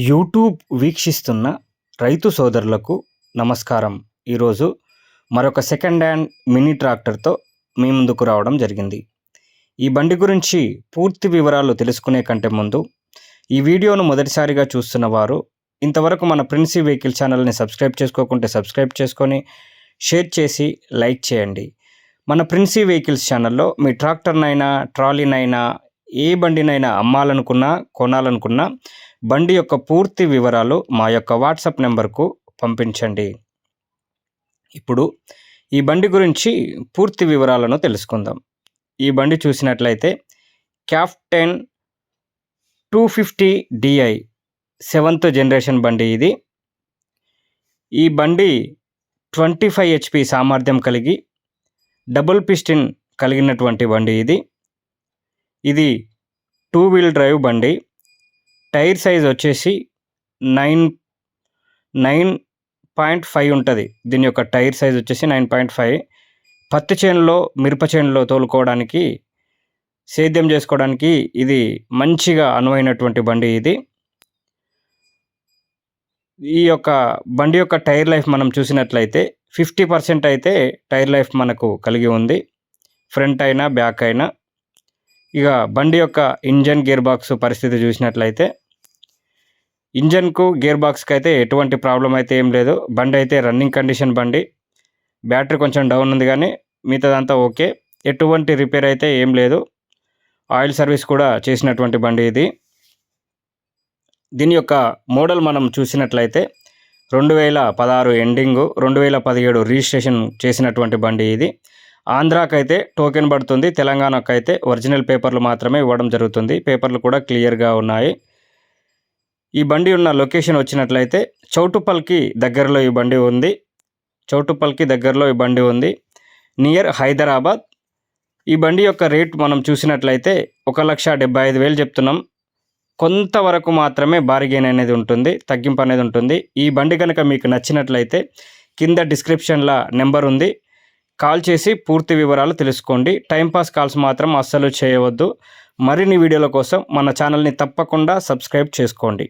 YouTube వీక్షిస్తున్న రైతు సోదరులకు నమస్కారం. ఈరోజు మరొక సెకండ్ హ్యాండ్ మినీ ట్రాక్టర్తో మీ ముందుకు రావడం జరిగింది. ఈ బండి గురించి పూర్తి వివరాలు తెలుసుకునే కంటే ముందు ఈ వీడియోను మొదటిసారిగా చూస్తున్న వారు ఇంతవరకు మన ప్రిన్సీ వెహికల్ ఛానల్ని సబ్స్క్రైబ్ చేసుకోకుంటే సబ్స్క్రైబ్ చేసుకొని షేర్ చేసి లైక్ చేయండి. మన ప్రిన్సీ వెహికల్స్ ఛానల్లో మీ ట్రాక్టర్నైనా ట్రాలీనైనా ఏ బండినైనా అమ్మాలనుకున్నా కొనాలనుకున్నా బండి యొక్క పూర్తి వివరాలు మా యొక్క వాట్సాప్ నెంబర్కు పంపించండి. ఇప్పుడు ఈ బండి గురించి పూర్తి వివరాలను తెలుసుకుందాం. ఈ బండి చూసినట్లయితే క్యాప్టెన్ 250 DI 7th జనరేషన్ బండి ఇది. ఈ బండి 25 HP సామర్థ్యం కలిగి డబుల్ పిస్టిన్ కలిగినటువంటి బండి ఇది. ఇది 2 వీల్ డ్రైవ్ బండి. టైర్ సైజ్ వచ్చేసి 9.5 ఉంటుంది. దీని యొక్క టైర్ సైజ్ వచ్చేసి 9.5. పత్తి చేనులో మిరప చేనులో తోలుకోవడానికి సేద్యం చేసుకోవడానికి ఇది మంచిగా అనువైనటువంటి బండి ఇది. ఈ యొక్క బండి యొక్క టైర్ లైఫ్ మనం చూసినట్లయితే 50% అయితే టైర్ లైఫ్ మనకు కలిగి ఉంది, ఫ్రంట్ అయినా బ్యాక్ అయినా. ఇక బండి యొక్క ఇంజన్ గేర్ బాక్స్ పరిస్థితి చూసినట్లయితే ఇంజన్కు గేర్ బాక్స్కి అయితే ఎటువంటి ప్రాబ్లం అయితే ఏం లేదు. బండి అయితే రన్నింగ్ కండిషన్ బండి. బ్యాటరీ కొంచెం డౌన్ ఉంది కానీ మిగతాదంతా ఓకే. ఎటువంటి రిపేర్ అయితే ఏం లేదు. ఆయిల్ సర్వీస్ కూడా చేసినటువంటి బండి ఇది. దీని యొక్క మోడల్ మనం చూసినట్లయితే 2016 ఎండింగు, 2017 రిజిస్ట్రేషన్ చేసినటువంటి బండి ఇది. ఆంధ్రాకైతే టోకెన్ పడుతుంది, తెలంగాణకు అయితే ఒరిజినల్ పేపర్లు మాత్రమే ఇవ్వడం జరుగుతుంది. పేపర్లు కూడా క్లియర్గా ఉన్నాయి. ఈ బండి ఉన్న లొకేషన్ వచ్చినట్లయితే చౌటుప్పల్కి దగ్గరలో ఈ బండి ఉంది. నియర్ హైదరాబాద్. ఈ బండి యొక్క రేట్ మనం చూసినట్లయితే 1,75,000 చెప్తున్నాం. కొంతవరకు మాత్రమే బార్గెయిన్ అనేది ఉంటుంది, తగ్గింపు అనేది ఉంటుంది. ఈ బండి కనుక మీకు నచ్చినట్లయితే కింద డిస్క్రిప్షన్లో నెంబర్ ఉంది, కాల్ చేసి పూర్తి వివరాలు తెలుసుకోండి. టైంపాస్ కాల్స్ మాత్రం అస్సలు చేయవద్దు. మరిన్ని వీడియోల కోసం మన ఛానల్ని తప్పకుండా సబ్స్క్రైబ్ చేసుకోండి.